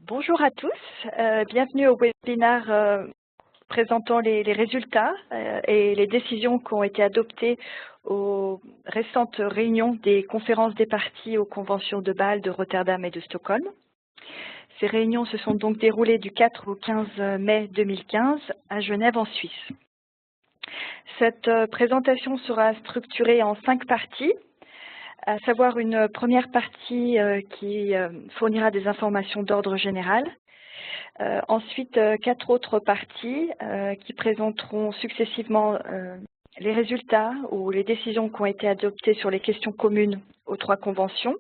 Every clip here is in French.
Bonjour à tous, bienvenue au webinaire présentant les résultats et les décisions qui ont été adoptées aux récentes réunions des conférences des parties aux conventions de Bâle, de Rotterdam et de Stockholm. Ces réunions se sont donc déroulées du 4 au 15 mai 2015 à Genève en Suisse. Cette présentation sera structurée en 5 parties, à savoir une première partie qui fournira des informations d'ordre général. Ensuite, 4 autres parties qui présenteront successivement les résultats ou les décisions qui ont été adoptées sur les questions communes aux 3 conventions.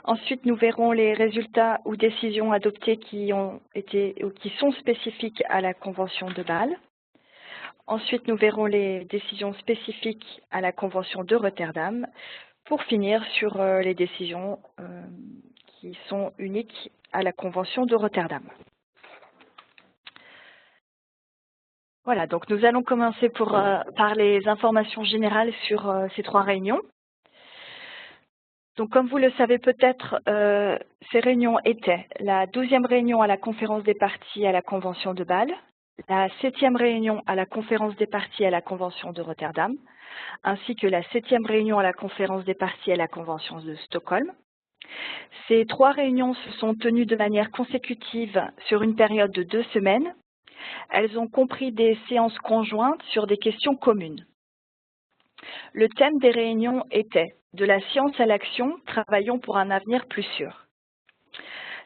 Ensuite, nous verrons les résultats ou décisions adoptées qui ont été ou qui sont spécifiques à la Convention de Bâle. Ensuite, nous verrons les décisions spécifiques à la Convention de Rotterdam, pour finir sur les décisions qui sont uniques à la Convention de Rotterdam. Voilà, donc nous allons commencer par les informations générales sur ces 3 réunions. Donc comme vous le savez peut-être, ces réunions étaient la 12e réunion à la conférence des parties à la Convention de Bâle, la 7e réunion à la conférence des parties à la Convention de Rotterdam, ainsi que la 7e réunion à la conférence des parties à la Convention de Stockholm. Ces 3 réunions se sont tenues de manière consécutive sur une période de 2 semaines. Elles ont compris des séances conjointes sur des questions communes. Le thème des réunions était « De la science à l'action, travaillons pour un avenir plus sûr ».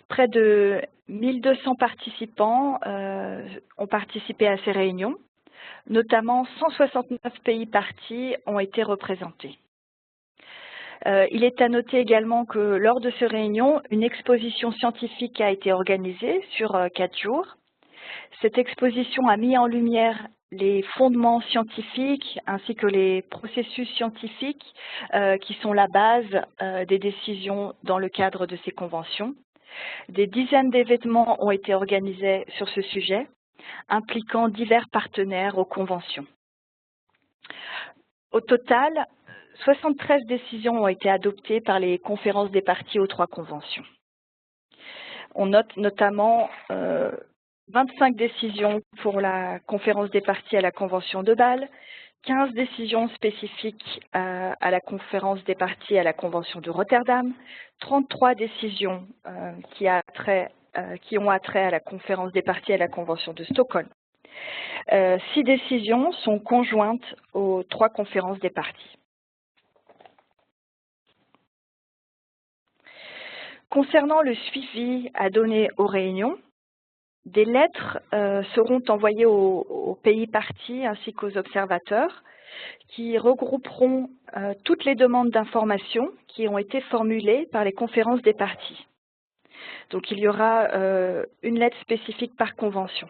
Près de 1200 participants ont participé à ces réunions. Notamment, 169 pays parties ont été représentés. Il est à noter également que lors de ces réunions, une exposition scientifique a été organisée sur 4 jours. Cette exposition a mis en lumière les fondements scientifiques ainsi que les processus scientifiques qui sont la base des décisions dans le cadre de ces conventions. Des dizaines d'événements ont été organisés sur ce sujet, impliquant divers partenaires aux conventions. Au total, 73 décisions ont été adoptées par les conférences des parties aux 3 conventions. On note notamment 25 décisions pour la conférence des parties à la Convention de Bâle, 15 décisions spécifiques à la conférence des parties à la Convention de Rotterdam, 33 décisions qui ont attrait à la conférence des parties à la Convention de Stockholm. 6 décisions sont conjointes aux 3 conférences des parties. Concernant le suivi à donner aux réunions, des lettres seront envoyées aux pays parties ainsi qu'aux observateurs qui regrouperont toutes les demandes d'information qui ont été formulées par les conférences des parties. Donc il y aura une lettre spécifique par convention.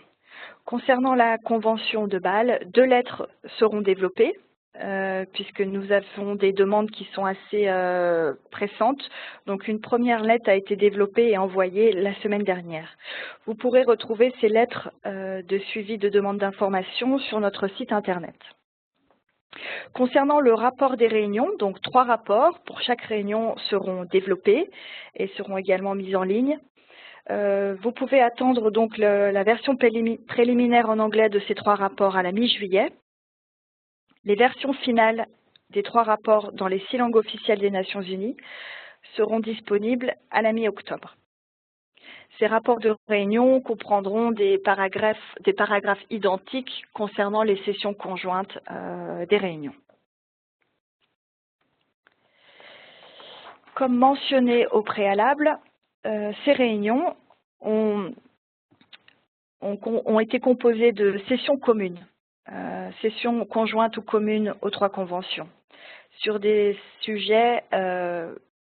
Concernant la convention de Bâle, 2 lettres seront développées puisque nous avons des demandes qui sont assez pressantes. Donc une première lettre a été développée et envoyée la semaine dernière. Vous pourrez retrouver ces lettres de suivi de demande d'information sur notre site internet. Concernant le rapport des réunions, donc 3 rapports pour chaque réunion seront développés et seront également mis en ligne. Vous pouvez attendre donc la version préliminaire en anglais de ces 3 rapports à la mi-juillet. Les versions finales des 3 rapports dans les 6 langues officielles des Nations Unies seront disponibles à la mi-octobre. Ces rapports de réunion comprendront des paragraphes identiques concernant les sessions conjointes des réunions. Comme mentionné au préalable, ces réunions ont été composées de sessions communes. Sessions conjointes ou communes aux 3 conventions, sur des sujets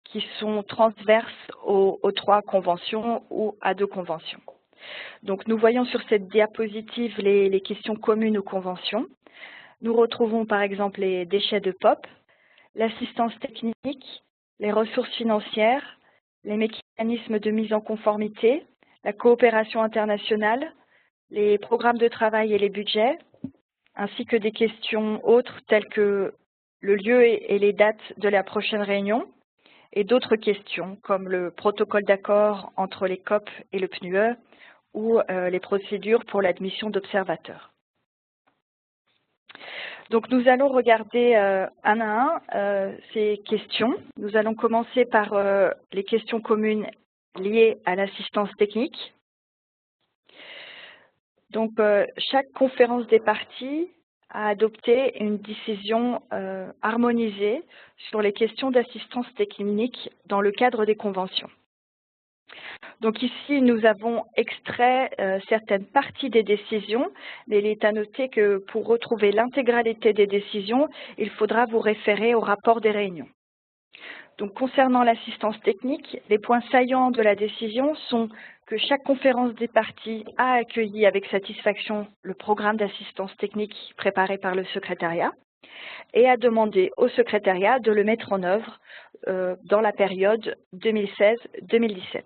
qui sont transverses aux 3 conventions ou à 2 conventions. Donc nous voyons sur cette diapositive les questions communes aux conventions. Nous retrouvons par exemple les déchets de POP, l'assistance technique, les ressources financières, les mécanismes de mise en conformité, la coopération internationale, les programmes de travail et les budgets, ainsi que des questions autres telles que le lieu et les dates de la prochaine réunion, et d'autres questions comme le protocole d'accord entre les COP et le PNUE ou les procédures pour l'admission d'observateurs. Donc nous allons regarder un à un ces questions. Nous allons commencer par les questions communes liées à l'assistance technique. Donc chaque conférence des parties a adopté une décision harmonisée sur les questions d'assistance technique dans le cadre des conventions. Donc ici, nous avons extrait certaines parties des décisions, mais il est à noter que pour retrouver l'intégralité des décisions, il faudra vous référer au rapport des réunions. Donc concernant l'assistance technique, les points saillants de la décision sont que chaque conférence des parties a accueilli avec satisfaction le programme d'assistance technique préparé par le secrétariat et a demandé au secrétariat de le mettre en œuvre dans la période 2016-2017.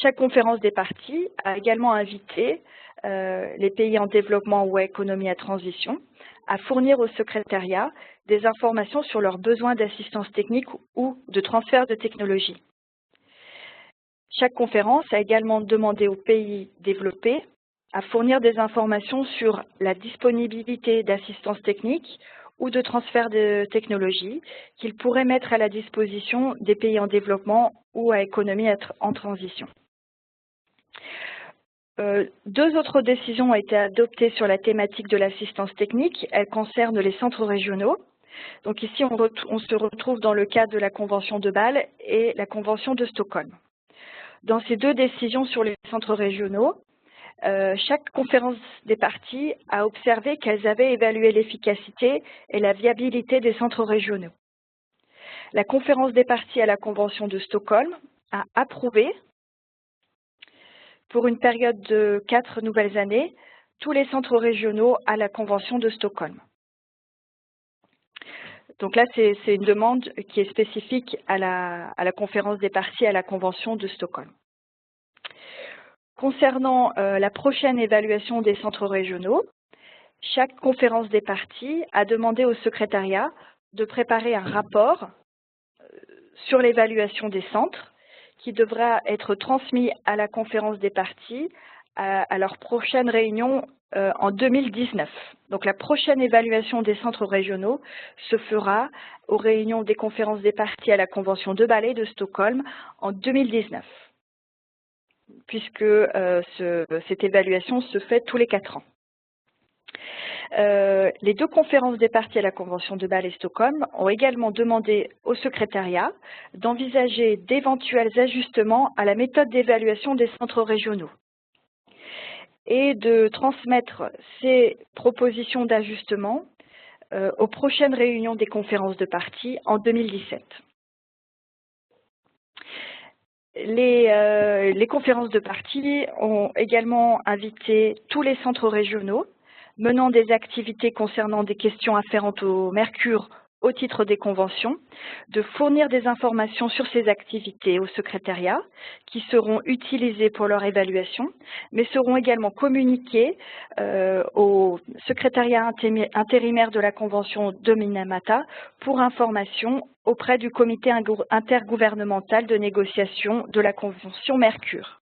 Chaque conférence des parties a également invité les pays en développement ou à économie à transition à fournir au secrétariat des informations sur leurs besoins d'assistance technique ou de transfert de technologie. Chaque conférence a également demandé aux pays développés à fournir des informations sur la disponibilité d'assistance technique ou de transfert de technologie qu'ils pourraient mettre à la disposition des pays en développement ou à économie en transition. Deux autres décisions ont été adoptées sur la thématique de l'assistance technique. Elles concernent les centres régionaux. Donc ici, on se retrouve dans le cadre de la Convention de Bâle et la Convention de Stockholm. Dans ces deux décisions sur les centres régionaux, chaque conférence des parties a observé qu'elles avaient évalué l'efficacité et la viabilité des centres régionaux. La conférence des parties à la Convention de Stockholm a approuvé, pour une période de 4 nouvelles années, tous les centres régionaux à la Convention de Stockholm. Donc là, c'est une demande qui est spécifique à la conférence des parties à la Convention de Stockholm. Concernant la prochaine évaluation des centres régionaux, chaque conférence des parties a demandé au secrétariat de préparer un rapport sur l'évaluation des centres qui devra être transmis à la conférence des parties à leur prochaine réunion en 2019. Donc la prochaine évaluation des centres régionaux se fera aux réunions des conférences des parties à la Convention de Bâle et de Stockholm en 2019, puisque cette évaluation se fait tous les 4 ans. Les deux conférences des parties à la Convention de Bâle et Stockholm ont également demandé au secrétariat d'envisager d'éventuels ajustements à la méthode d'évaluation des centres régionaux et de transmettre ces propositions d'ajustement aux prochaines réunions des conférences de parties en 2017. Les conférences de parties ont également invité tous les centres régionaux menant des activités concernant des questions afférentes au mercure au titre des conventions, de fournir des informations sur ces activités au secrétariat qui seront utilisées pour leur évaluation, mais seront également communiquées au secrétariat intérimaire de la convention de Minamata pour information auprès du comité intergouvernemental de négociation de la convention Mercure.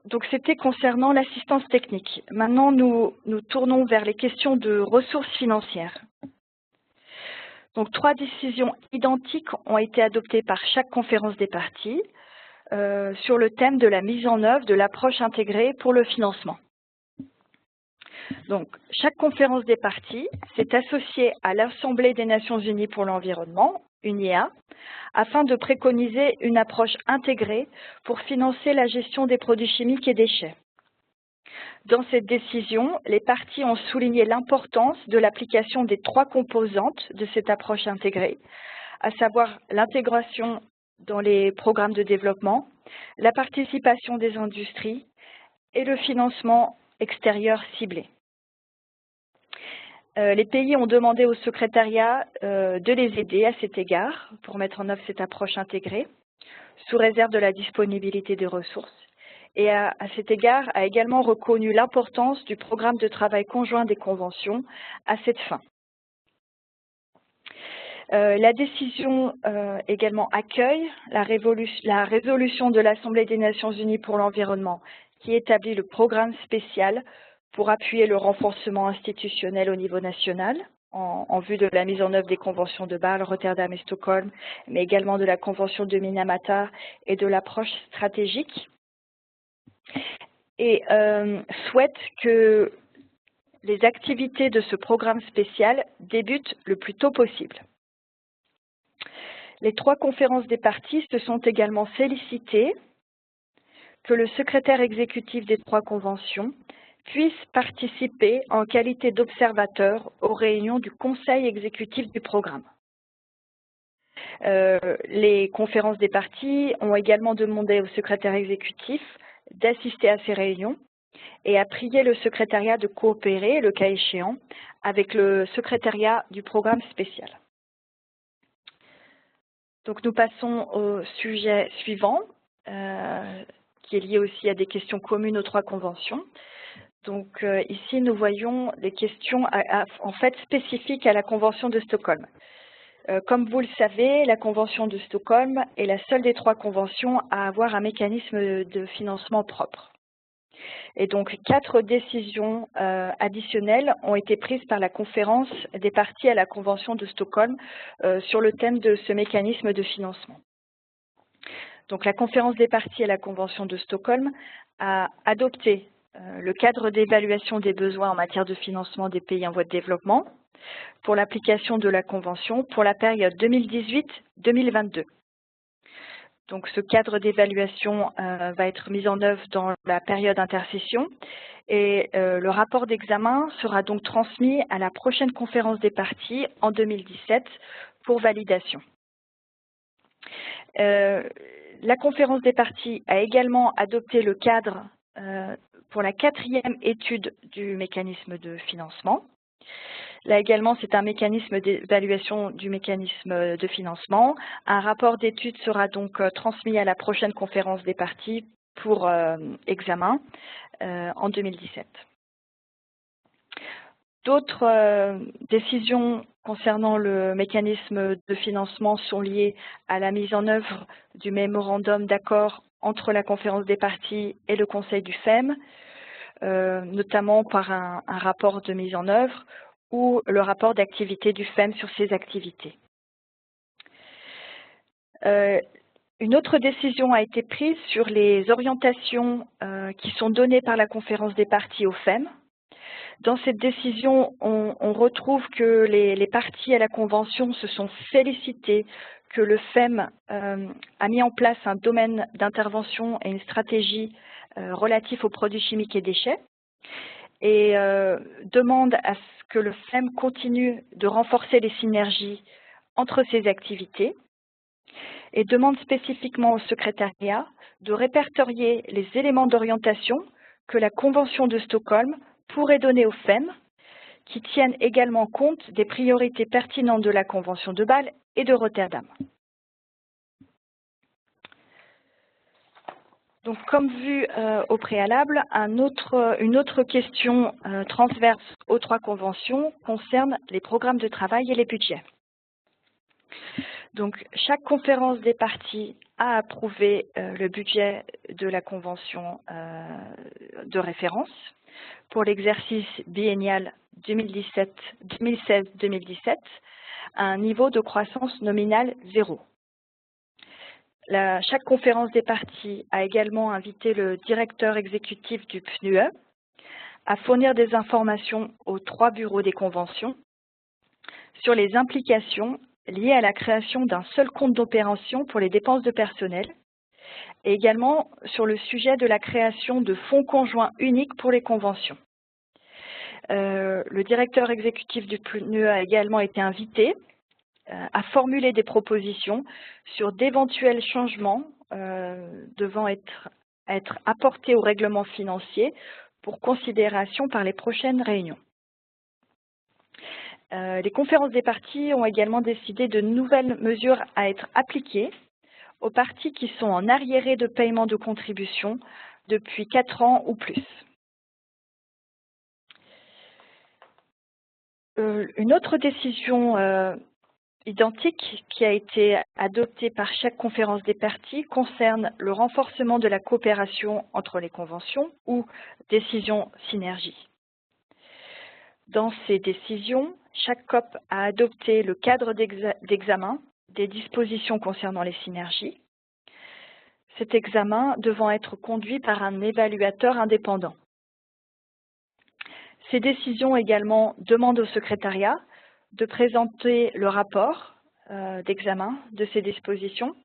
Donc c'était concernant l'assistance technique. Maintenant, nous tournons vers les questions de ressources financières. Donc 3 décisions identiques ont été adoptées par chaque conférence des parties sur le thème de la mise en œuvre de l'approche intégrée pour le financement. Donc chaque conférence des parties s'est associée à l'Assemblée des Nations Unies pour l'environnement, UNIA, afin de préconiser une approche intégrée pour financer la gestion des produits chimiques et déchets. Dans cette décision, les parties ont souligné l'importance de l'application des 3 composantes de cette approche intégrée, à savoir l'intégration dans les programmes de développement, la participation des industries et le financement extérieur ciblé. Les pays ont demandé au secrétariat de les aider à cet égard pour mettre en œuvre cette approche intégrée, sous réserve de la disponibilité des ressources. et à cet égard a également reconnu l'importance du programme de travail conjoint des conventions à cette fin. La décision également accueille la résolution de l'Assemblée des Nations Unies pour l'environnement qui établit le programme spécial pour appuyer le renforcement institutionnel au niveau national en vue de la mise en œuvre des conventions de Bâle, Rotterdam et Stockholm, mais également de la convention de Minamata et de l'approche stratégique, et souhaite que les activités de ce programme spécial débutent le plus tôt possible. Les 3 conférences des parties se sont également félicitées que le secrétaire exécutif des 3 conventions puisse participer en qualité d'observateur aux réunions du Conseil exécutif du programme. Les conférences des parties ont également demandé au secrétaire exécutif d'assister à ces réunions et a prié le secrétariat de coopérer, le cas échéant, avec le secrétariat du programme spécial. Donc nous passons au sujet suivant, qui est lié aussi à des questions communes aux 3 conventions. Donc ici, nous voyons des questions en fait spécifiques à la Convention de Stockholm. Comme vous le savez, la Convention de Stockholm est la seule des 3 conventions à avoir un mécanisme de financement propre. Et donc 4 décisions additionnelles ont été prises par la conférence des parties à la Convention de Stockholm sur le thème de ce mécanisme de financement. Donc la conférence des parties à la Convention de Stockholm a adopté le cadre d'évaluation des besoins en matière de financement des pays en voie de développement pour l'application de la Convention pour la période 2018-2022. Donc ce cadre d'évaluation va être mis en œuvre dans la période intercession et le rapport d'examen sera donc transmis à la prochaine conférence des parties en 2017 pour validation. La conférence des parties a également adopté le cadre pour la 4e étude du mécanisme de financement. Là également, c'est un mécanisme d'évaluation du mécanisme de financement. Un rapport d'étude sera donc transmis à la prochaine conférence des parties pour examen en 2017. D'autres décisions concernant le mécanisme de financement sont liées à la mise en œuvre du mémorandum d'accord entre la conférence des parties et le Conseil du FEM, notamment par un rapport de mise en œuvre ou le rapport d'activité du FEM sur ses activités. Une autre décision a été prise sur les orientations qui sont données par la conférence des parties au FEM. Dans cette décision, on retrouve que les parties à la Convention se sont félicitées que le FEM a mis en place un domaine d'intervention et une stratégie relatif aux produits chimiques et déchets et demande à ce que le FEM continue de renforcer les synergies entre ses activités et demande spécifiquement au secrétariat de répertorier les éléments d'orientation que la Convention de Stockholm pourrait donner au FEM, qui tiennent également compte des priorités pertinentes de la Convention de Bâle et de Rotterdam. Donc, comme vu au préalable, une autre question transverse aux 3 conventions concerne les programmes de travail et les budgets. Donc, chaque conférence des parties a approuvé le budget de la convention de référence pour l'exercice biennial 2016-2017 à un niveau de croissance nominale 0. Chaque conférence des parties a également invité le directeur exécutif du PNUE à fournir des informations aux 3 bureaux des conventions sur les implications liées à la création d'un seul compte d'opération pour les dépenses de personnel et également sur le sujet de la création de fonds conjoints uniques pour les conventions. Le directeur exécutif du PNUE a également été invité à formuler des propositions sur d'éventuels changements devant être apportés au règlement financier pour considération par les prochaines réunions. Les conférences des parties ont également décidé de nouvelles mesures à être appliquées aux parties qui sont en arriéré de paiement de contribution depuis 4 ans ou plus. Une autre décision identique qui a été adoptée par chaque conférence des parties concerne le renforcement de la coopération entre les conventions ou décision synergie. Dans ces décisions, chaque COP a adopté le cadre d'examen des dispositions concernant les synergies, cet examen devant être conduit par un évaluateur indépendant. Ces décisions également demandent au secrétariat de présenter le rapport d'examen de ces dispositions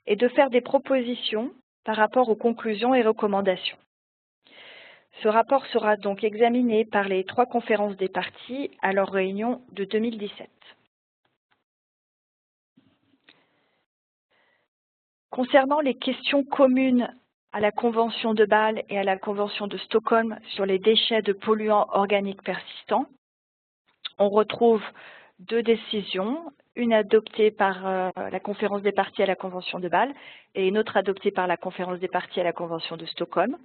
et de faire des propositions par rapport aux conclusions et recommandations. Ce rapport sera donc examiné par les 3 conférences des parties à leur réunion de 2017. Concernant les questions communes à la Convention de Bâle et à la Convention de Stockholm sur les déchets de polluants organiques persistants, on retrouve 2 décisions, une adoptée par la conférence des parties à la Convention de Bâle et une autre adoptée par la conférence des parties à la Convention de Stockholm.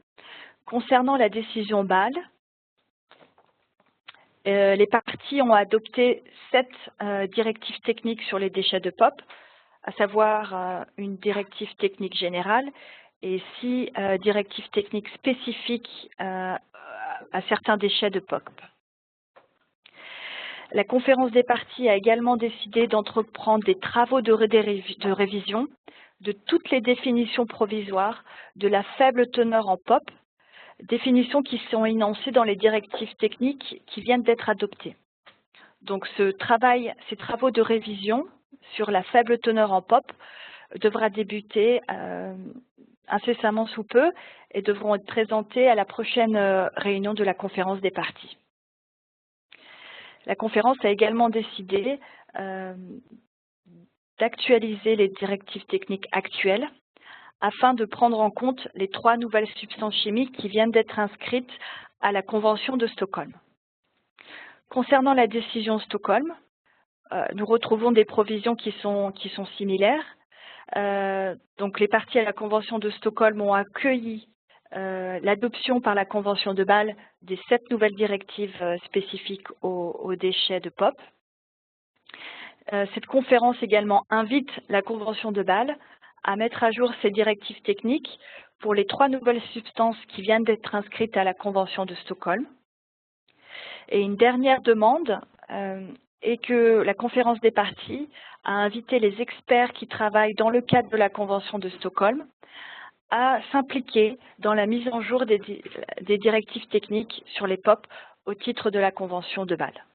Concernant la décision Bâle, les parties ont adopté 7 directives techniques sur les déchets de POP, à savoir une directive technique générale et 6 directives techniques spécifiques à certains déchets de POP. La conférence des parties a également décidé d'entreprendre des travaux de révision de toutes les définitions provisoires de la faible teneur en POP, définitions qui sont énoncées dans les directives techniques qui viennent d'être adoptées. Donc ces travaux de révision sur la faible teneur en POP devra débuter incessamment sous peu et devront être présentés à la prochaine réunion de la conférence des parties. La conférence a également décidé d'actualiser les directives techniques actuelles afin de prendre en compte les 3 nouvelles substances chimiques qui viennent d'être inscrites à la Convention de Stockholm. Concernant la décision Stockholm, nous retrouvons des provisions qui sont similaires. Donc les parties à la Convention de Stockholm ont accueilli l'adoption par la Convention de Bâle des 7 nouvelles directives spécifiques aux déchets de POP. Cette conférence également invite la Convention de Bâle à mettre à jour ses directives techniques pour les 3 nouvelles substances qui viennent d'être inscrites à la Convention de Stockholm. Et une dernière demande est que la conférence des parties a invité les experts qui travaillent dans le cadre de la Convention de Stockholm à s'impliquer dans la mise en jour des directives techniques sur les POP au titre de la Convention de Bâle.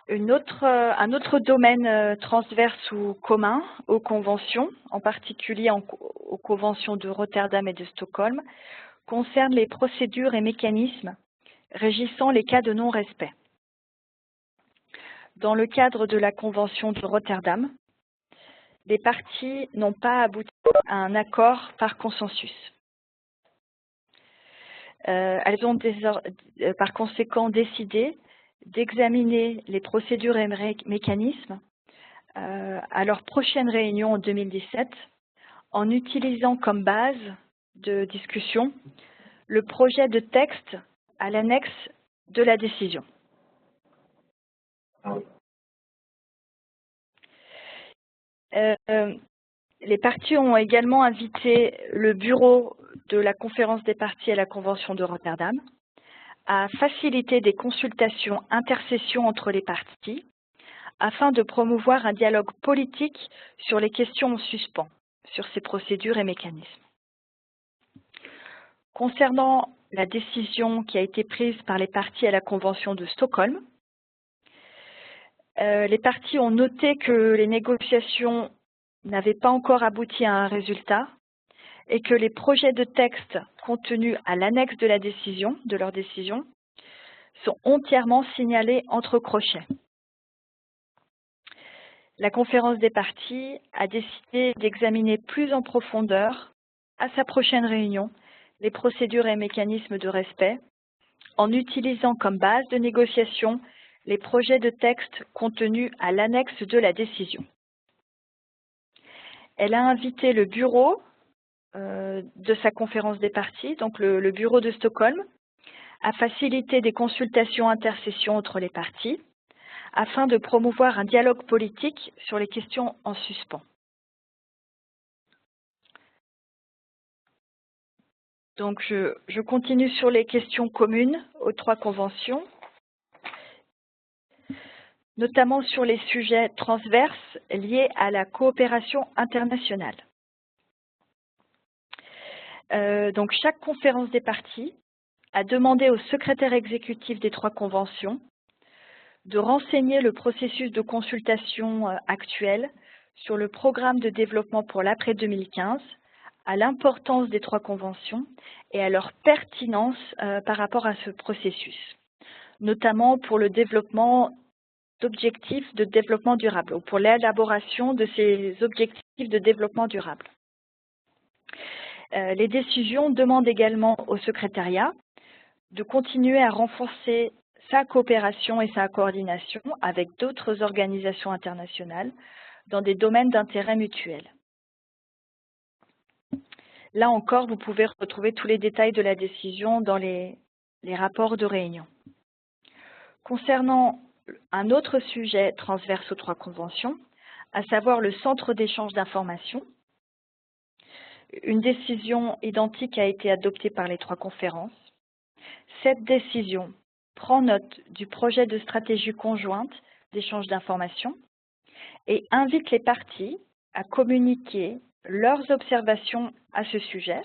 Un autre domaine transverse ou commun aux conventions, en particulier aux conventions de Rotterdam et de Stockholm, concerne les procédures et mécanismes régissant les cas de non-respect. Dans le cadre de la Convention de Rotterdam, les parties n'ont pas abouti à un accord par consensus. Elles ont par conséquent décidé d'examiner les procédures et mécanismes à leur prochaine réunion en 2017 en utilisant comme base de discussion le projet de texte à l'annexe de la décision. Les parties ont également invité le bureau de la conférence des parties à la Convention de Rotterdam à faciliter des consultations intercessions entre les parties afin de promouvoir un dialogue politique sur les questions en suspens, sur ces procédures et mécanismes. Concernant la décision qui a été prise par les parties à la Convention de Stockholm, les parties ont noté que les négociations n'avaient pas encore abouti à un résultat et que les projets de texte contenus à l'annexe de leur décision, sont entièrement signalés entre crochets. La conférence des parties a décidé d'examiner plus en profondeur, à sa prochaine réunion, les procédures et mécanismes de respect, en utilisant comme base de négociation les projets de texte contenus à l'annexe de la décision. elle a invité le bureau de sa conférence des parties, donc le bureau de Stockholm, à faciliter des consultations intersessions entre les parties, afin de promouvoir un dialogue politique sur les questions en suspens. Donc, je continue sur les questions communes aux 3 conventions, notamment sur les sujets transverses liés à la coopération internationale. Donc, chaque conférence des parties a demandé au secrétaire exécutif des 3 conventions de renseigner le processus de consultation actuel sur le programme de développement pour l'après 2015, à l'importance des 3 conventions et à leur pertinence par rapport à ce processus, notamment pour le développement d'objectifs de développement durable ou pour l'élaboration de ces objectifs de développement durable. Les décisions demandent également au secrétariat de continuer à renforcer sa coopération et sa coordination avec d'autres organisations internationales dans des domaines d'intérêt mutuel. Là encore, vous pouvez retrouver tous les détails de la décision dans les rapports de réunion. Concernant un autre sujet transverse aux 3 conventions, à savoir le centre d'échange d'informations, une décision identique a été adoptée par les 3 conférences. Cette décision prend note du projet de stratégie conjointe d'échange d'informations et invite les parties à communiquer leurs observations à ce sujet,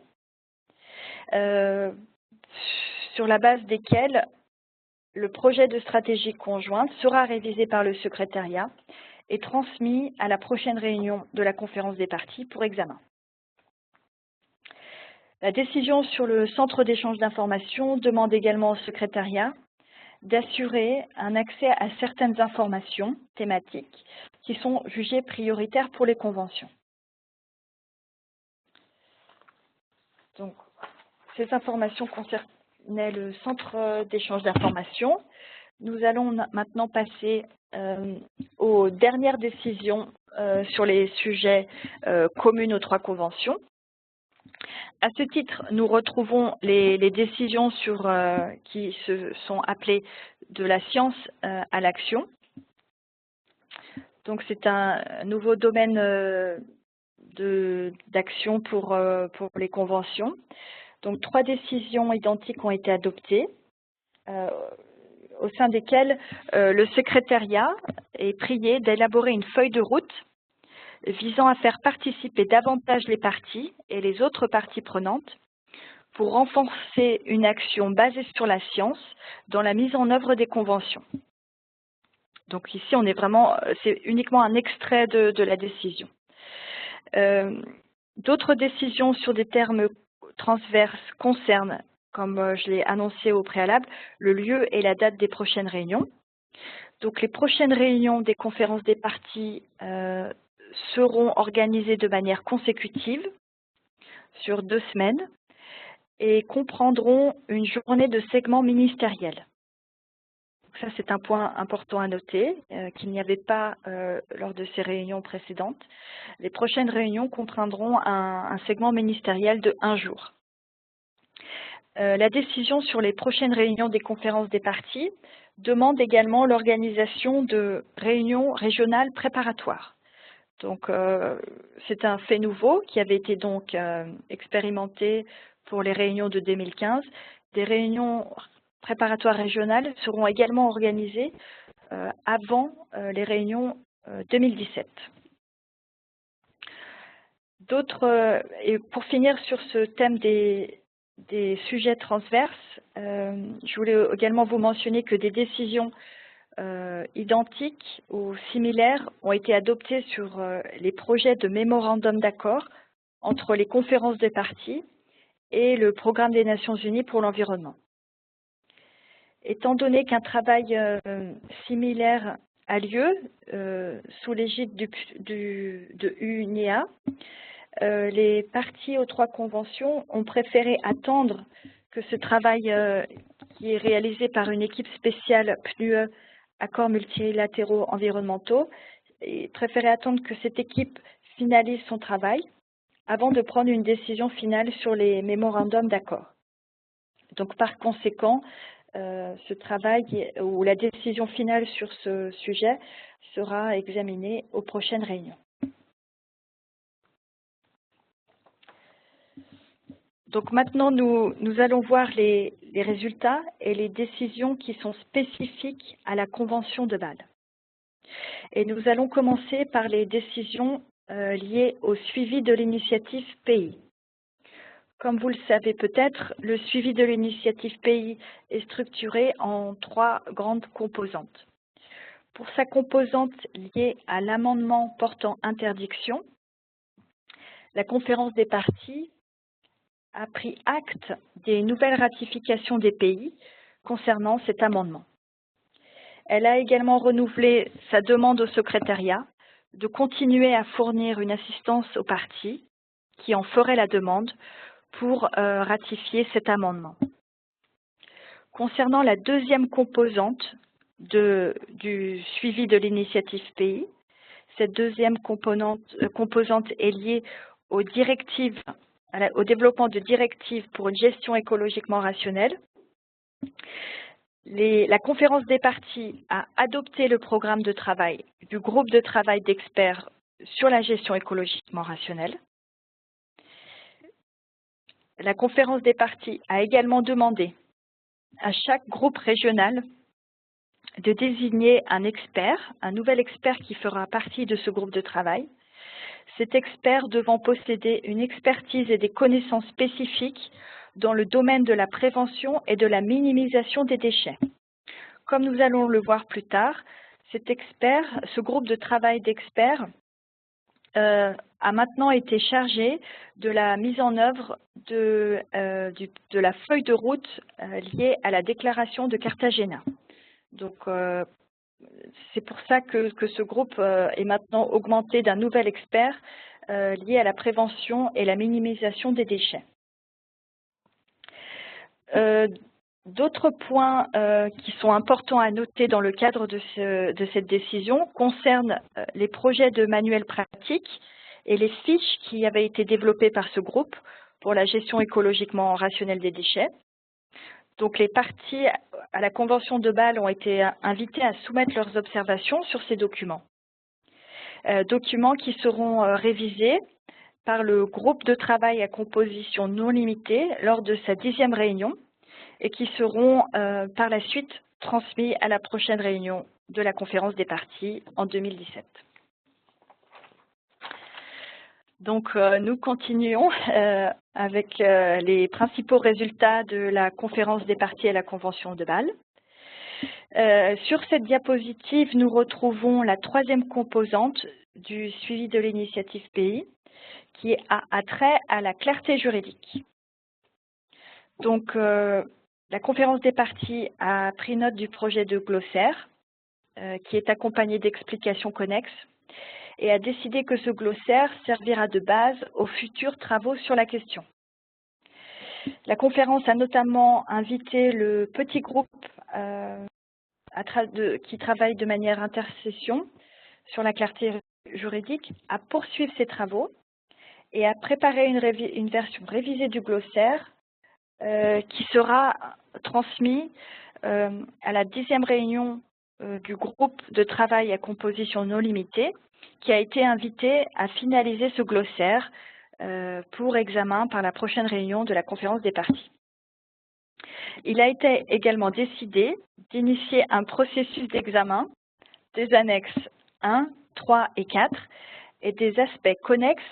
sur la base desquelles le projet de stratégie conjointe sera révisé par le secrétariat et transmis à la prochaine réunion de la conférence des parties pour examen. La décision sur le centre d'échange d'informations demande également au secrétariat d'assurer un accès à certaines informations thématiques qui sont jugées prioritaires pour les conventions. Donc, ces informations concernaient le centre d'échange d'informations. Nous allons maintenant passer aux dernières décisions sur les sujets communs aux 3 conventions. À ce titre, nous retrouvons les décisions qui se sont appelées de la science à l'action. Donc, c'est un nouveau domaine d'action pour les conventions. Donc, 3 décisions identiques ont été adoptées, au sein desquelles le secrétariat est prié d'élaborer une feuille de route visant à faire participer davantage les parties et les autres parties prenantes pour renforcer une action basée sur la science dans la mise en œuvre des conventions. Donc ici, c'est uniquement un extrait de la décision. D'autres décisions sur des termes transverses concernent, comme je l'ai annoncé au préalable, le lieu et la date des prochaines réunions. Donc les prochaines réunions des conférences des parties seront organisées de manière consécutive sur 2 semaines et comprendront une journée de segment ministériel. Ça, c'est un point important à noter, qu'il n'y avait pas lors de ces réunions précédentes. Les prochaines réunions comprendront un segment ministériel de 1 jour. La décision sur les prochaines réunions des conférences des parties demande également l'organisation de réunions régionales préparatoires. Donc, c'est un fait nouveau qui avait été donc expérimenté pour les réunions de 2015. Des réunions préparatoires régionales seront également organisées avant les réunions 2017. Et pour finir sur ce thème des sujets transverses, je voulais également vous mentionner que des décisions identiques ou similaires ont été adoptées sur les projets de mémorandum d'accord entre les conférences des parties et le Programme des Nations Unies pour l'environnement. Étant donné qu'un travail similaire a lieu sous l'égide de UNEA, les parties aux 3 conventions ont préféré attendre que ce travail qui est réalisé par une équipe spéciale PNUE, Accords multilatéraux environnementaux, et préféré attendre que cette équipe finalise son travail avant de prendre une décision finale sur les mémorandums d'accord. Donc, par conséquent, ce travail ou la décision finale sur ce sujet sera examinée aux prochaines réunions. Donc maintenant, nous allons voir les résultats et les décisions qui sont spécifiques à la Convention de Bâle. Et nous allons commencer par les décisions liées au suivi de l'initiative pays. Comme vous le savez peut-être, le suivi de l'initiative pays est structuré en 3 grandes composantes. Pour sa composante liée à l'amendement portant interdiction, la conférence des parties a pris acte des nouvelles ratifications des pays concernant cet amendement. Elle a également renouvelé sa demande au secrétariat de continuer à fournir une assistance aux parties qui en feraient la demande pour ratifier cet amendement. Concernant la deuxième composante du suivi de l'initiative pays, cette deuxième composante est liée aux directives, au développement de directives pour une gestion écologiquement rationnelle. La conférence des parties a adopté le programme de travail du groupe de travail d'experts sur la gestion écologiquement rationnelle. La conférence des parties a également demandé à chaque groupe régional de désigner un expert, un nouvel expert qui fera partie de ce groupe de travail. Cet expert devant posséder une expertise et des connaissances spécifiques dans le domaine de la prévention et de la minimisation des déchets. Comme nous allons le voir plus tard, ce groupe de travail d'experts a maintenant été chargé de la mise en œuvre de la feuille de route liée à la déclaration de Cartagena. Donc, c'est pour ça que ce groupe est maintenant augmenté d'un nouvel expert lié à la prévention et la minimisation des déchets. D'autres points qui sont importants à noter dans le cadre de cette décision concernent les projets de manuels pratiques et les fiches qui avaient été développées par ce groupe pour la gestion écologiquement rationnelle des déchets. Donc les parties à la Convention de Bâle ont été invitées à soumettre leurs observations sur ces documents. Documents qui seront révisés par le groupe de travail à composition non limitée lors de sa 10e réunion et qui seront par la suite transmis à la prochaine réunion de la conférence des parties en 2017. Donc, nous continuons avec les principaux résultats de la conférence des parties à la Convention de Bâle. Sur cette diapositive, nous retrouvons la 3e composante du suivi de l'initiative pays, qui a trait à la clarté juridique. Donc, la conférence des parties a pris note du projet de glossaire, qui est accompagné d'explications connexes, et a décidé que ce glossaire servira de base aux futurs travaux sur la question. La conférence a notamment invité le petit groupe qui travaille de manière intersession sur la clarté juridique à poursuivre ses travaux et à préparer une version révisée du glossaire qui sera transmis à la 10e réunion du groupe de travail à composition non limitée, qui a été invité à finaliser ce glossaire pour examen par la prochaine réunion de la conférence des parties. Il a été également décidé d'initier un processus d'examen des annexes 1, 3 et 4 et des aspects connexes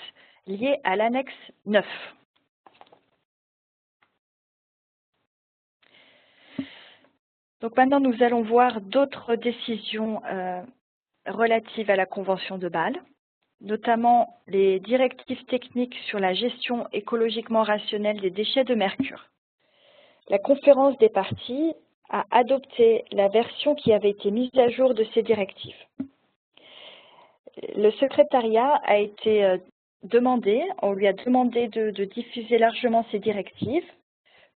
liés à l'annexe 9. Donc maintenant, nous allons voir d'autres décisions relatives à la Convention de Bâle, notamment les directives techniques sur la gestion écologiquement rationnelle des déchets de mercure. La conférence des parties a adopté la version qui avait été mise à jour de ces directives. Le secrétariat a été demandé, on lui a demandé de diffuser largement ces directives,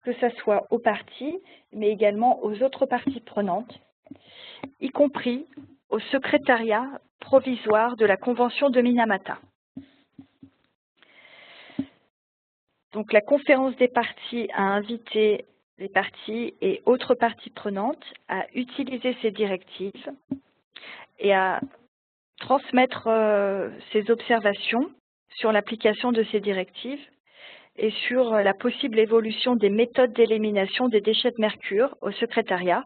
que ce soit aux parties, mais également aux autres parties prenantes, y compris au secrétariat provisoire de la Convention de Minamata. Donc la conférence des parties a invité les parties et autres parties prenantes à utiliser ces directives et à transmettre ces observations sur l'application de ces directives et sur la possible évolution des méthodes d'élimination des déchets de mercure au secrétariat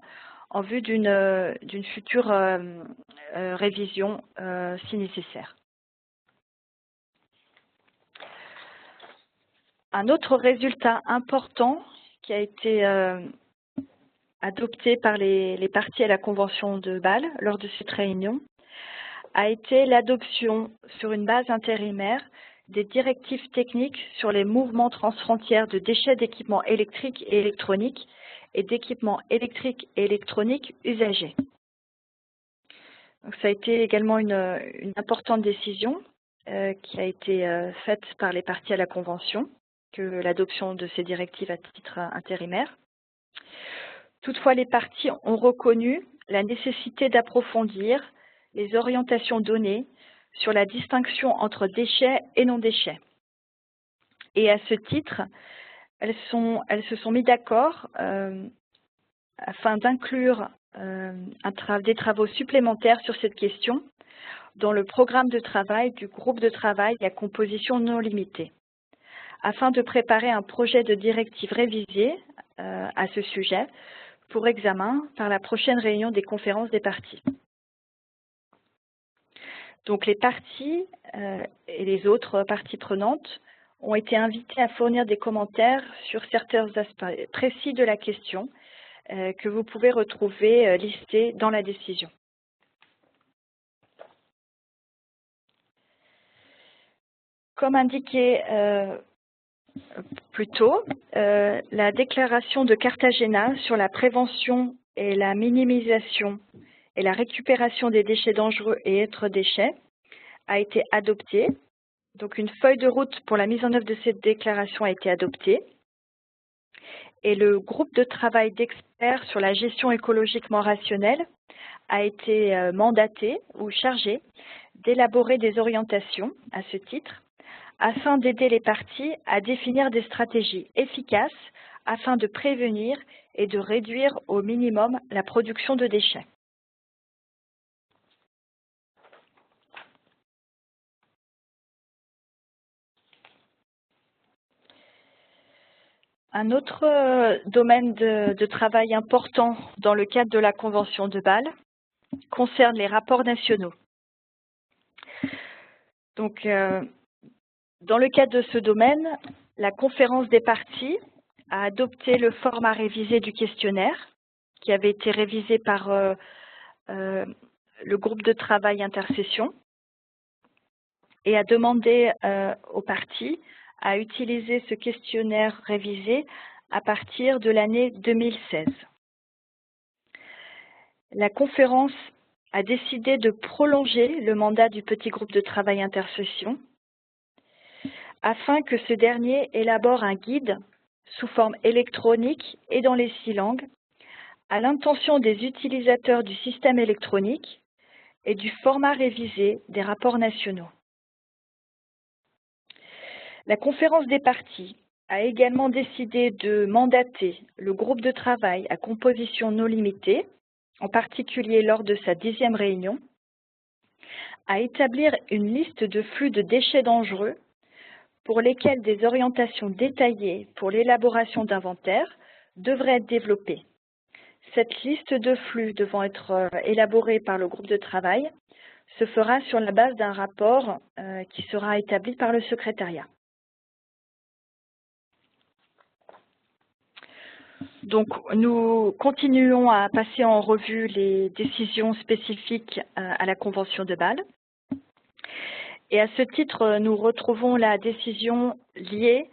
en vue d'une future révision si nécessaire. Un autre résultat important qui a été adopté par les parties à la Convention de Bâle lors de cette réunion a été l'adoption sur une base intérimaire des directives techniques sur les mouvements transfrontières de déchets d'équipements électriques et électroniques et d'équipements électriques et électroniques usagés. Donc, ça a été également une importante décision qui a été faite par les parties à la Convention, que l'adoption de ces directives à titre intérimaire. Toutefois, les parties ont reconnu la nécessité d'approfondir les orientations données sur la distinction entre déchets et non-déchets. Et à ce titre, elles se sont mises d'accord afin d'inclure des travaux supplémentaires sur cette question dans le programme de travail du groupe de travail à composition non limitée, afin de préparer un projet de directive révisé à ce sujet pour examen par la prochaine réunion des conférences des parties. Donc les parties et les autres parties prenantes ont été invitées à fournir des commentaires sur certains aspects précis de la question que vous pouvez retrouver listés dans la décision. Comme indiqué plus tôt, la déclaration de Cartagena sur la prévention et la minimisation et la récupération des déchets dangereux et autres déchets a été adoptée. Donc une feuille de route pour la mise en œuvre de cette déclaration a été adoptée. Et le groupe de travail d'experts sur la gestion écologiquement rationnelle a été mandaté ou chargé d'élaborer des orientations à ce titre, afin d'aider les parties à définir des stratégies efficaces afin de prévenir et de réduire au minimum la production de déchets. Un autre domaine de travail important dans le cadre de la Convention de Bâle concerne les rapports nationaux. Donc, dans le cadre de ce domaine, la conférence des parties a adopté le format révisé du questionnaire qui avait été révisé par le groupe de travail intercession et a demandé aux parties à utiliser ce questionnaire révisé à partir de l'année 2016. La conférence a décidé de prolonger le mandat du petit groupe de travail intercession afin que ce dernier élabore un guide sous forme électronique et dans les 6 langues à l'intention des utilisateurs du système électronique et du format révisé des rapports nationaux. La conférence des parties a également décidé de mandater le groupe de travail à composition non limitée, en particulier lors de sa 10e réunion, à établir une liste de flux de déchets dangereux pour lesquels des orientations détaillées pour l'élaboration d'inventaires devraient être développées. Cette liste de flux devant être élaborée par le groupe de travail se fera sur la base d'un rapport qui sera établi par le secrétariat. Donc, nous continuons à passer en revue les décisions spécifiques à la Convention de Bâle. Et à ce titre, nous retrouvons la décision liée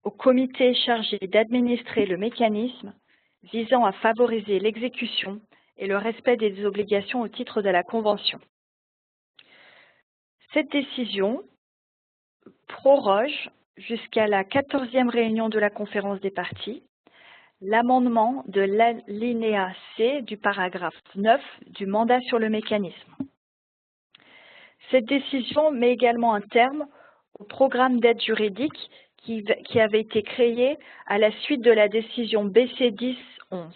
au comité chargé d'administrer le mécanisme visant à favoriser l'exécution et le respect des obligations au titre de la Convention. Cette décision proroge jusqu'à la 14e réunion de la conférence des parties l'amendement de l'alinéa C du paragraphe 9 du mandat sur le mécanisme. Cette décision met également un terme au programme d'aide juridique qui avait été créée à la suite de la décision BC 10-11.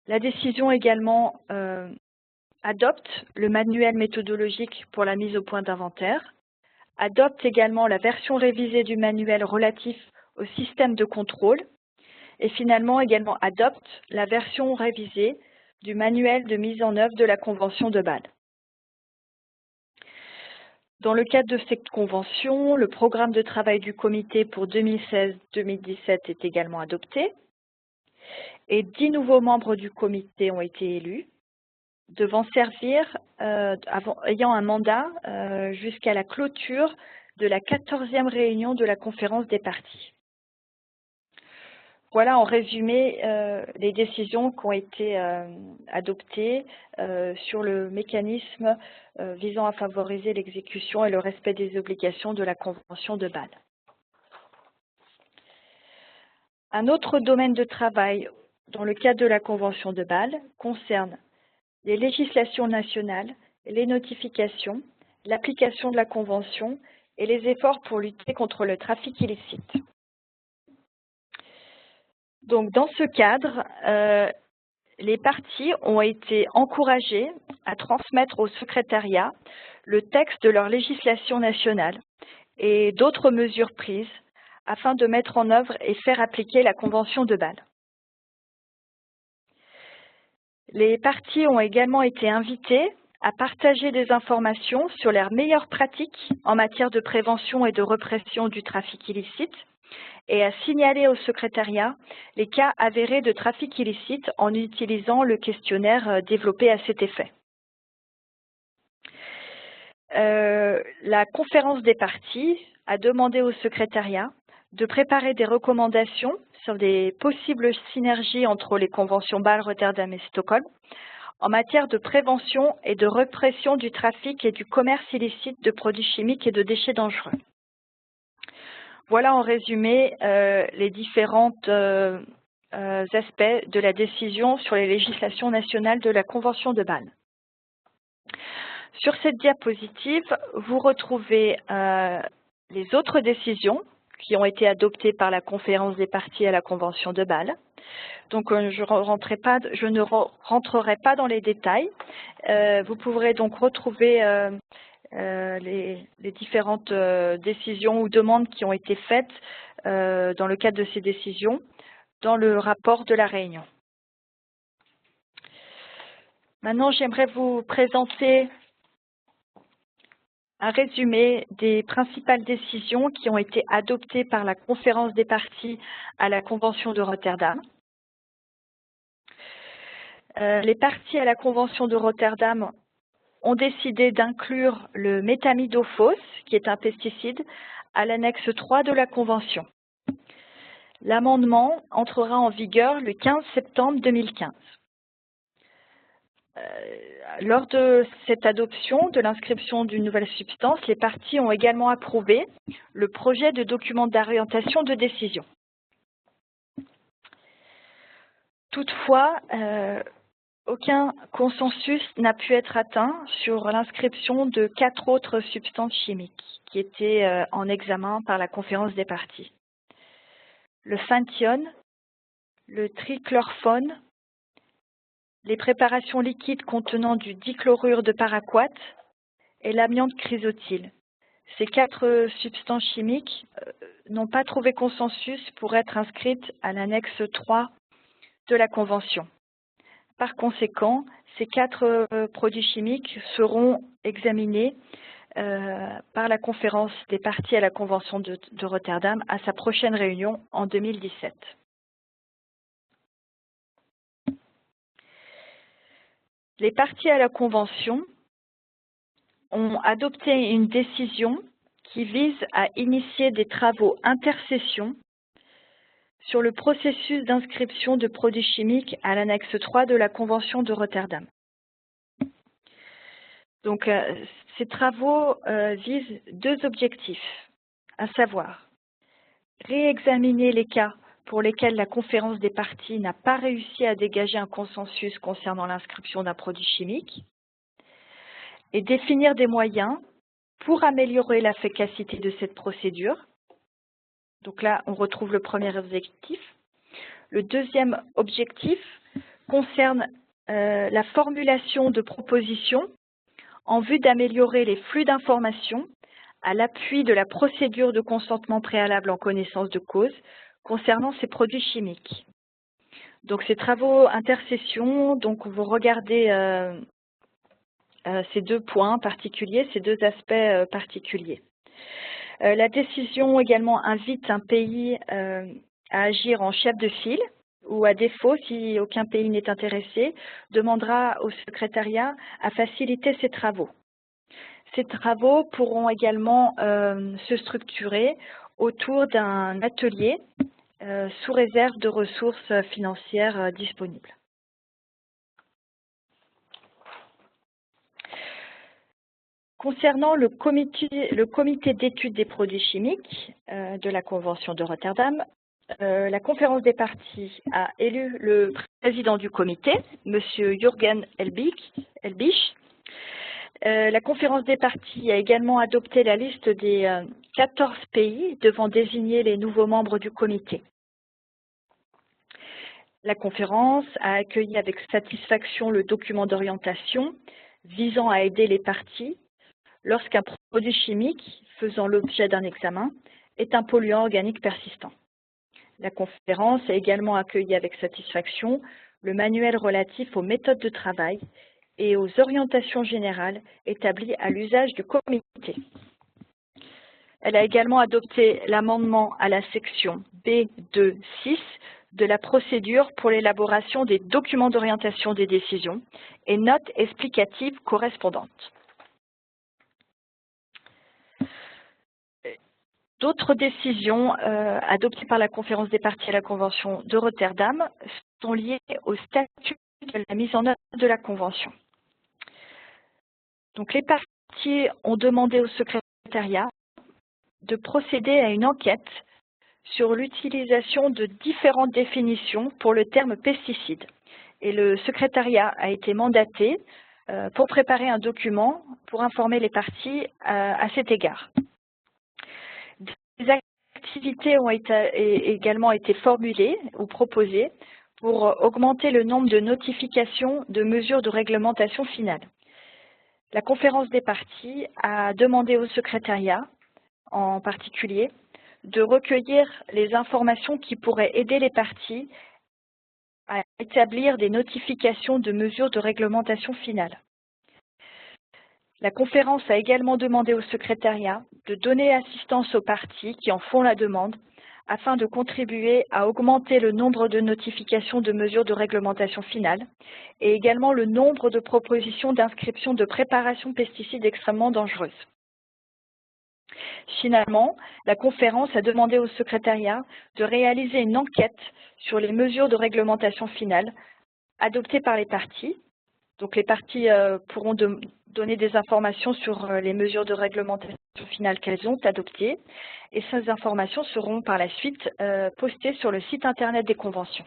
La décision également adopte le manuel méthodologique pour la mise au point d'inventaire, adopte également la version révisée du manuel relatif au système de contrôle et finalement également adopte la version révisée du manuel de mise en œuvre de la Convention de Bâle. Dans le cadre de cette convention, le programme de travail du comité pour 2016-2017 est également adopté et 10 nouveaux membres du comité ont été élus, devant servir, ayant un mandat jusqu'à la clôture de la 14e réunion de la conférence des parties. Voilà en résumé les décisions qui ont été adoptées sur le mécanisme visant à favoriser l'exécution et le respect des obligations de la Convention de Bâle. Un autre domaine de travail dans le cadre de la Convention de Bâle concerne les législations nationales, les notifications, l'application de la Convention et les efforts pour lutter contre le trafic illicite. Donc, dans ce cadre, les parties ont été encouragées à transmettre au secrétariat le texte de leur législation nationale et d'autres mesures prises afin de mettre en œuvre et faire appliquer la Convention de Bâle. Les parties ont également été invitées à partager des informations sur leurs meilleures pratiques en matière de prévention et de répression du trafic illicite et à signaler au secrétariat les cas avérés de trafic illicite en utilisant le questionnaire développé à cet effet. La conférence des parties a demandé au secrétariat de préparer des recommandations sur des possibles synergies entre les conventions Bâle, Rotterdam et Stockholm en matière de prévention et de répression du trafic et du commerce illicite de produits chimiques et de déchets dangereux. Voilà en résumé les différents aspects de la décision sur les législations nationales de la Convention de Bâle. Sur cette diapositive, vous retrouvez les autres décisions qui ont été adoptées par la conférence des parties à la Convention de Bâle. Donc, je ne rentrerai pas dans les détails. Vous pourrez donc retrouver les différentes décisions ou demandes qui ont été faites dans le cadre de ces décisions dans le rapport de la réunion. Maintenant, j'aimerais vous présenter un résumé des principales décisions qui ont été adoptées par la conférence des parties à la Convention de Rotterdam. Les parties à la Convention de Rotterdam ont décidé d'inclure le méthamidophos, qui est un pesticide, à l'annexe 3 de la Convention. L'amendement entrera en vigueur le 15 septembre 2015. Lors de cette adoption de l'inscription d'une nouvelle substance, les parties ont également approuvé le projet de document d'orientation de décision. Toutefois, aucun consensus n'a pu être atteint sur l'inscription de 4 autres substances chimiques qui étaient en examen par la conférence des parties. Le phantione, le trichlorphone, les préparations liquides contenant du dichlorure de paraquat et l'amiante chrysotile. Ces 4 substances chimiques n'ont pas trouvé consensus pour être inscrites à l'annexe 3 de la Convention. Par conséquent, ces 4 produits chimiques seront examinés par la conférence des parties à la Convention de Rotterdam à sa prochaine réunion en 2017. Les parties à la Convention ont adopté une décision qui vise à initier des travaux intersessions sur le processus d'inscription de produits chimiques à l'annexe 3 de la Convention de Rotterdam. Donc, ces travaux visent 2 objectifs, à savoir réexaminer les cas pour lesquels la conférence des parties n'a pas réussi à dégager un consensus concernant l'inscription d'un produit chimique et définir des moyens pour améliorer l'efficacité de cette procédure. Donc là, on retrouve le premier objectif. Le deuxième objectif concerne la formulation de propositions en vue d'améliorer les flux d'informations à l'appui de la procédure de consentement préalable en connaissance de cause concernant ces produits chimiques. Donc ces travaux intercession, donc vous regardez ces deux points particuliers, ces deux aspects particuliers. La décision également invite un pays à agir en chef de file ou à défaut, si aucun pays n'est intéressé, demandera au secrétariat à faciliter ces travaux. Ces travaux pourront également se structurer autour d'un atelier sous réserve de ressources financières disponibles. Concernant le comité d'études des produits chimiques de la Convention de Rotterdam, la conférence des parties a élu le président du comité, M. Jürgen Elbich. La conférence des parties a également adopté la liste des 14 pays devant désigner les nouveaux membres du comité. La conférence a accueilli avec satisfaction le document d'orientation visant à aider les parties lorsqu'un produit chimique faisant l'objet d'un examen est un polluant organique persistant. La conférence a également accueilli avec satisfaction le manuel relatif aux méthodes de travail et aux orientations générales établies à l'usage du comité. Elle a également adopté l'amendement à la section B2.6 de la procédure pour l'élaboration des documents d'orientation des décisions et notes explicatives correspondantes. D'autres décisions adoptées par la conférence des parties à la Convention de Rotterdam sont liées au statut de la mise en œuvre de la Convention. Donc, les parties ont demandé au secrétariat de procéder à une enquête sur l'utilisation de différentes définitions pour le terme pesticide. Et le secrétariat a été mandaté pour préparer un document pour informer les parties à cet égard. Des activités ont également été formulées ou proposées pour augmenter le nombre de notifications de mesures de réglementation finale. La conférence des parties a demandé au secrétariat, en particulier, de recueillir les informations qui pourraient aider les parties à établir des notifications de mesures de réglementation finale. La conférence a également demandé au secrétariat de donner assistance aux parties qui en font la demande afin de contribuer à augmenter le nombre de notifications de mesures de réglementation finale et également le nombre de propositions d'inscription de préparations pesticides extrêmement dangereuses. Finalement, la conférence a demandé au secrétariat de réaliser une enquête sur les mesures de réglementation finale adoptées par les parties. Donc les parties pourront donner des informations sur les mesures de réglementation finale qu'elles ont adoptées et ces informations seront par la suite postées sur le site internet des conventions.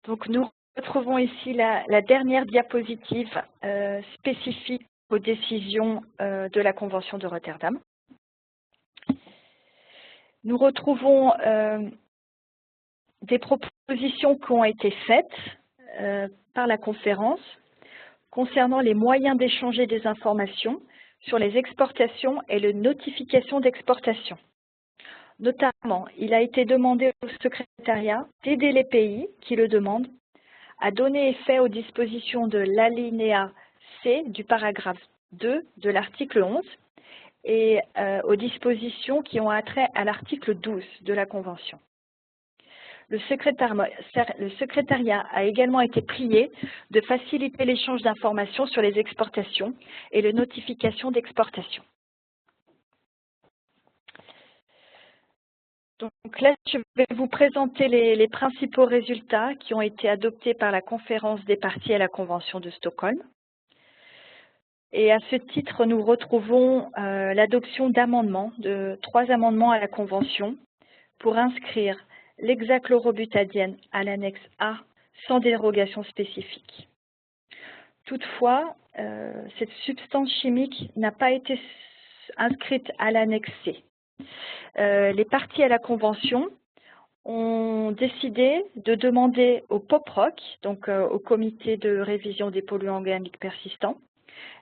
Donc nous retrouvons ici la dernière diapositive spécifique aux décisions de la Convention de Rotterdam. Nous retrouvons des propositions qui ont été faites par la conférence concernant les moyens d'échanger des informations sur les exportations et les notifications d'exportation. Notamment, il a été demandé au secrétariat d'aider les pays qui le demandent à donner effet aux dispositions de l'alinéa C du paragraphe 2 de l'article 11 et aux dispositions qui ont attrait à l'article 12 de la Convention. Le secrétariat a également été prié de faciliter l'échange d'informations sur les exportations et les notifications d'exportation. Donc là, je vais vous présenter les principaux résultats qui ont été adoptés par la conférence des parties à la Convention de Stockholm. Et à ce titre, nous retrouvons l'adoption d'amendements, de 3 amendements à la Convention pour inscrire l'hexachlorobutadiène à l'annexe A sans dérogation spécifique. Toutefois, cette substance chimique n'a pas été inscrite à l'annexe C. Les parties à la Convention ont décidé de demander au POPROC, donc au Comité de révision des polluants organiques persistants,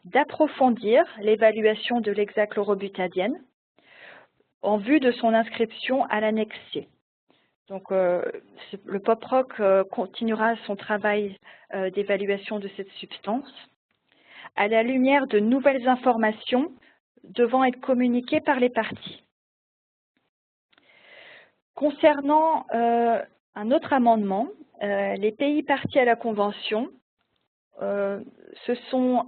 d'approfondir l'évaluation de l'hexachlorobutadiène en vue de son inscription à l'annexe C. Donc, le POPROC continuera son travail d'évaluation de cette substance à la lumière de nouvelles informations devant être communiquées par les parties. Concernant un autre amendement, les pays parties à la Convention se sont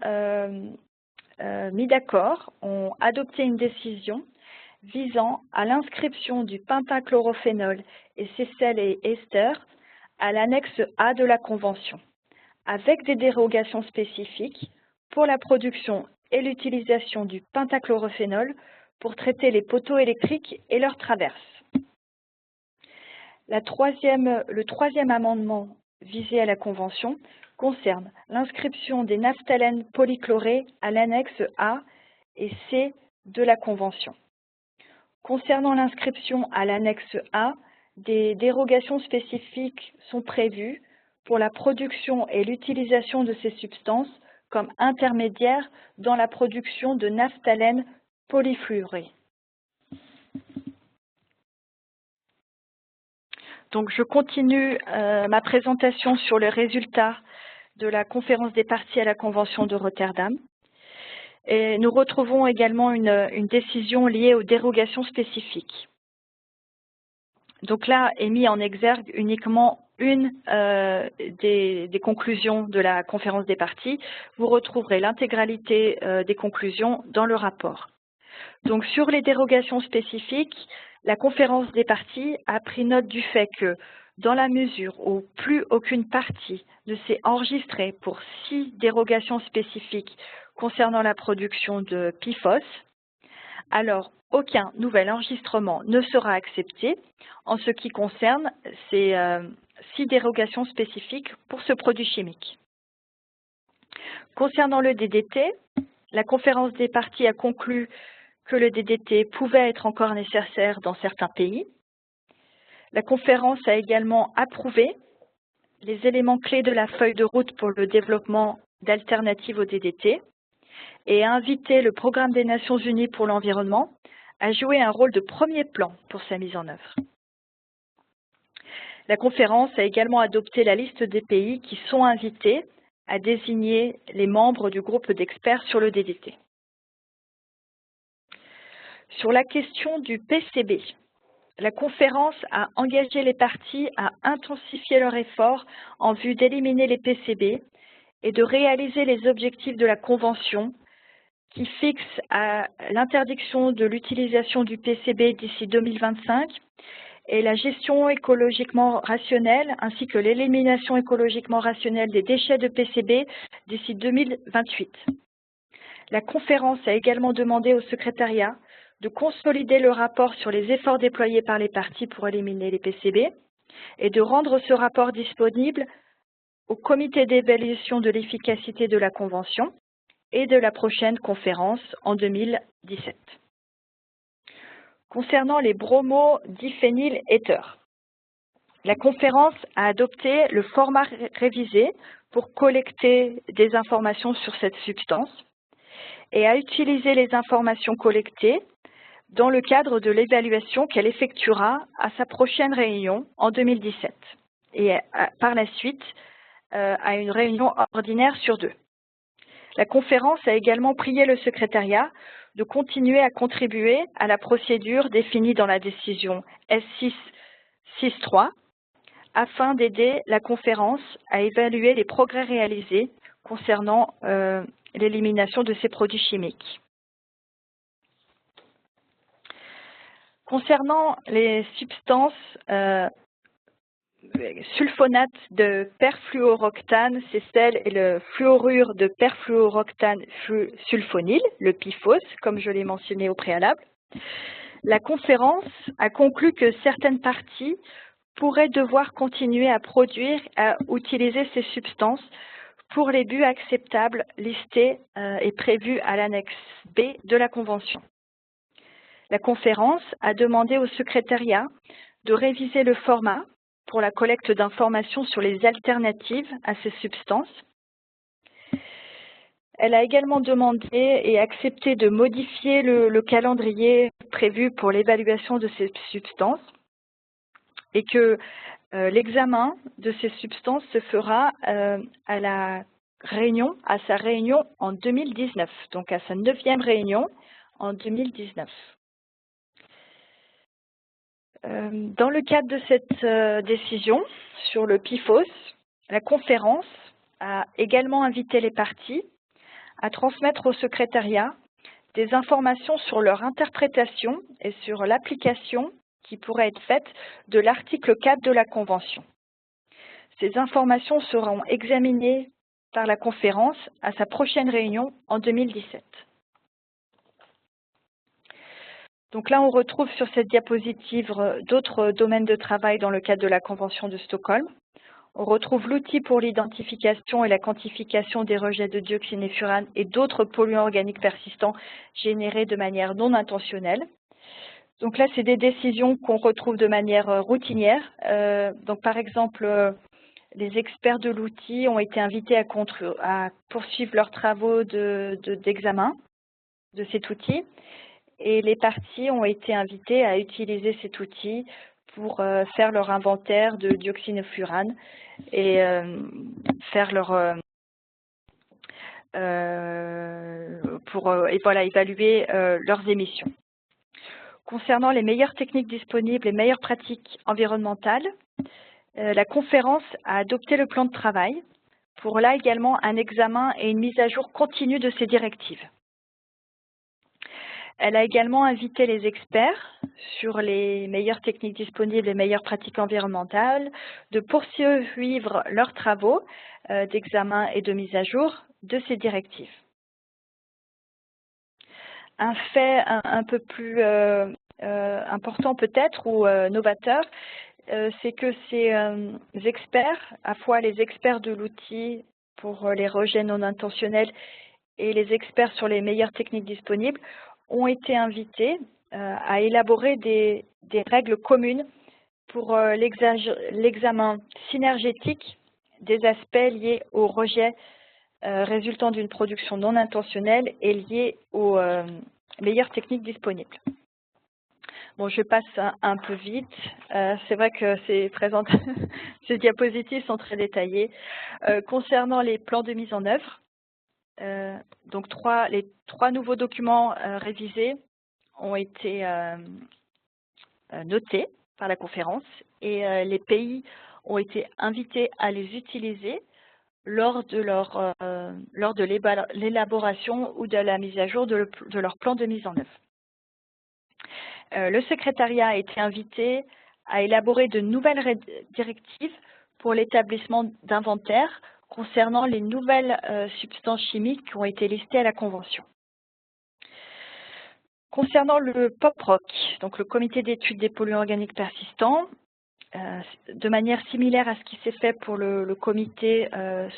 mis d'accord, ont adopté une décision visant à l'inscription du pentachlorophénol et ses sels et esters à l'annexe A de la Convention, avec des dérogations spécifiques pour la production et l'utilisation du pentachlorophénol pour traiter les poteaux électriques et leurs traverses. Le troisième amendement visé à la Convention concerne l'inscription des naphthalènes polychlorés à l'annexe A et C de la Convention. Concernant l'inscription à l'annexe A, des dérogations spécifiques sont prévues pour la production et l'utilisation de ces substances comme intermédiaires dans la production de naphthalènes polyfluorés. Donc, je continue ma présentation sur les résultats de la conférence des parties à la Convention de Rotterdam. Et nous retrouvons également une décision liée aux dérogations spécifiques. Donc là est mis en exergue uniquement une des conclusions de la conférence des parties. Vous retrouverez l'intégralité des conclusions dans le rapport. Donc sur les dérogations spécifiques, la conférence des parties a pris note du fait que dans la mesure où plus aucune partie ne s'est enregistrée pour 6 dérogations spécifiques concernant la production de PFOS, alors aucun nouvel enregistrement ne sera accepté en ce qui concerne ces 6 dérogations spécifiques pour ce produit chimique. Concernant le DDT, la conférence des parties a conclu que le DDT pouvait être encore nécessaire dans certains pays. La conférence a également approuvé les éléments clés de la feuille de route pour le développement d'alternatives au DDT et a invité le Programme des Nations Unies pour l'environnement à jouer un rôle de premier plan pour sa mise en œuvre. La conférence a également adopté la liste des pays qui sont invités à désigner les membres du groupe d'experts sur le DDT. Sur la question du PCB, la conférence a engagé les parties à intensifier leurs efforts en vue d'éliminer les PCB et de réaliser les objectifs de la Convention qui fixe à l'interdiction de l'utilisation du PCB d'ici 2025 et la gestion écologiquement rationnelle ainsi que l'élimination écologiquement rationnelle des déchets de PCB d'ici 2028. La conférence a également demandé au secrétariat de consolider le rapport sur les efforts déployés par les parties pour éliminer les PCB et de rendre ce rapport disponible au comité d'évaluation de l'efficacité de la Convention et de la prochaine conférence en 2017. Concernant les bromodiphényléthers, la conférence a adopté le format révisé pour collecter des informations sur cette substance et a utilisé les informations collectées dans le cadre de l'évaluation qu'elle effectuera à sa prochaine réunion en 2017 et par la suite à une réunion ordinaire sur 2. La conférence a également prié le secrétariat de continuer à contribuer à la procédure définie dans la décision S6-6-3 afin d'aider la conférence à évaluer les progrès réalisés concernant l'élimination de ces produits chimiques. Concernant les substances sulfonate de perfluoroctane, c'est celle et le fluorure de perfluoroctane sulfonyle, le PFOS, comme je l'ai mentionné au préalable. La conférence a conclu que certaines parties pourraient devoir continuer à produire et à utiliser ces substances pour les buts acceptables listés et prévus à l'annexe B de la Convention. La conférence a demandé au secrétariat de réviser le format pour la collecte d'informations sur les alternatives à ces substances. Elle a également demandé et accepté de modifier le calendrier prévu pour l'évaluation de ces substances et que l'examen de ces substances se fera à sa réunion en 2019, donc à sa 9e réunion en 2019. Dans le cadre de cette décision sur le PFOS, la conférence a également invité les parties à transmettre au secrétariat des informations sur leur interprétation et sur l'application qui pourrait être faite de l'article 4 de la Convention. Ces informations seront examinées par la conférence à sa prochaine réunion en 2017. Donc là, on retrouve sur cette diapositive d'autres domaines de travail dans le cadre de la Convention de Stockholm. On retrouve l'outil pour l'identification et la quantification des rejets de dioxine et furane et d'autres polluants organiques persistants générés de manière non intentionnelle. Donc là, c'est des décisions qu'on retrouve de manière routinière. Donc par exemple, les experts de l'outil ont été invités à poursuivre leurs travaux d'examen de cet outil et les parties ont été invitées à utiliser cet outil pour faire leur inventaire de dioxine et furane et faire évaluer leurs émissions. Concernant les meilleures techniques disponibles et meilleures pratiques environnementales, la conférence a adopté le plan de travail pour là également un examen et une mise à jour continue de ces directives. Elle a également invité les experts sur les meilleures techniques disponibles et meilleures pratiques environnementales de poursuivre leurs travaux d'examen et de mise à jour de ces directives. Un fait un peu plus important peut-être ou novateur, c'est que ces experts, à la fois les experts de l'outil pour les rejets non intentionnels et les experts sur les meilleures techniques disponibles, ont été invités à élaborer des règles communes pour l'examen synergétique des aspects liés aux rejets résultant d'une production non intentionnelle et liés aux meilleures techniques disponibles. Bon, je passe un peu vite. C'est vrai que ces diapositives sont très détaillées. Concernant les plans de mise en œuvre, donc les trois nouveaux documents révisés ont été notés par la conférence et les pays ont été invités à les utiliser lors de l'élaboration ou de la mise à jour de leur plan de mise en œuvre. Le secrétariat a été invité à élaborer de nouvelles directives pour l'établissement d'inventaires concernant les nouvelles substances chimiques qui ont été listées à la Convention. Concernant le POPROC, donc le Comité d'études des polluants organiques persistants, de manière similaire à ce qui s'est fait pour le comité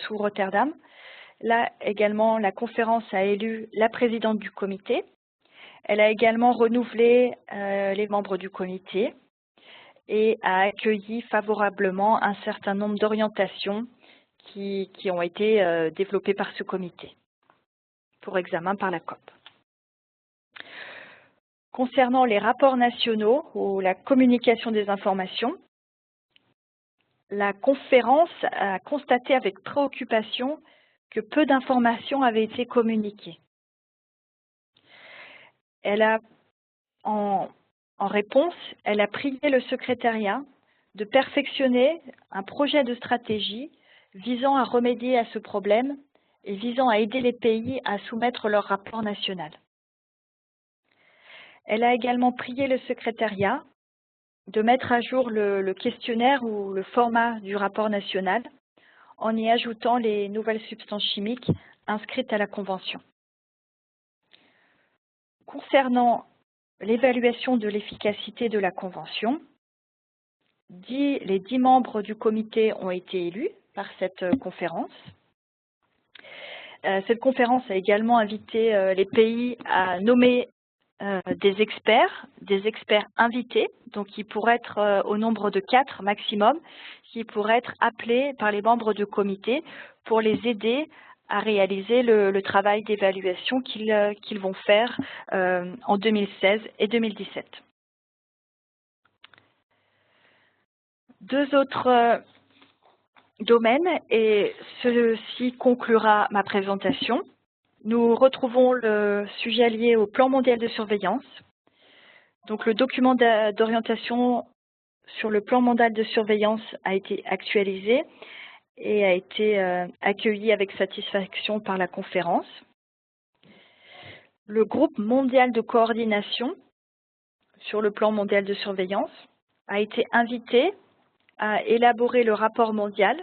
sous Rotterdam, là également la conférence a élu la présidente du comité. Elle a également renouvelé les membres du comité et a accueilli favorablement un certain nombre d'orientations qui ont été développées par ce comité pour examen par la COP. Concernant les rapports nationaux ou la communication des informations, la conférence a constaté avec préoccupation que peu d'informations avaient été communiquées. Elle a, en réponse, elle a prié le secrétariat de perfectionner un projet de stratégie visant à remédier à ce problème et visant à aider les pays à soumettre leur rapport national. Elle a également prié le secrétariat de mettre à jour le questionnaire ou le format du rapport national en y ajoutant les nouvelles substances chimiques inscrites à la Convention. Concernant l'évaluation de l'efficacité de la Convention, les 10 membres du comité ont été élus par cette conférence. Cette conférence a également invité les pays à nommer des experts invités, donc qui pourraient être au nombre de 4 maximum, qui pourraient être appelés par les membres du comité pour les aider à réaliser le travail d'évaluation qu'ils vont faire en 2016 et 2017. Deux autres domaines, et ceci conclura ma présentation. Nous retrouvons le sujet lié au plan mondial de surveillance. Donc, le document d'orientation sur le plan mondial de surveillance a été actualisé et a été accueilli avec satisfaction par la conférence. Le groupe mondial de coordination sur le plan mondial de surveillance a été invité à élaborer le rapport mondial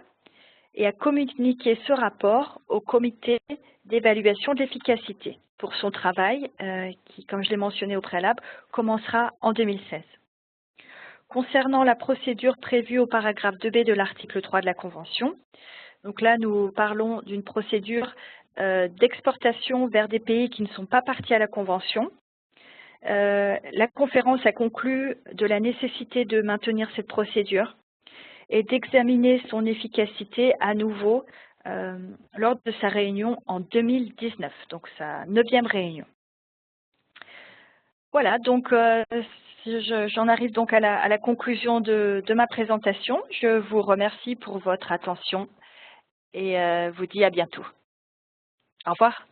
et à communiquer ce rapport au comité d'évaluation de l'efficacité pour son travail qui, comme je l'ai mentionné au préalable, commencera en 2016. Concernant la procédure prévue au paragraphe 2b de l'article 3 de la Convention, donc là nous parlons d'une procédure d'exportation vers des pays qui ne sont pas partis à la Convention. La conférence a conclu de la nécessité de maintenir cette procédure et d'examiner son efficacité à nouveau lors de sa réunion en 2019, donc sa 9e réunion. Voilà, donc j'en arrive donc à la conclusion de ma présentation. Je vous remercie pour votre attention et vous dis à bientôt. Au revoir.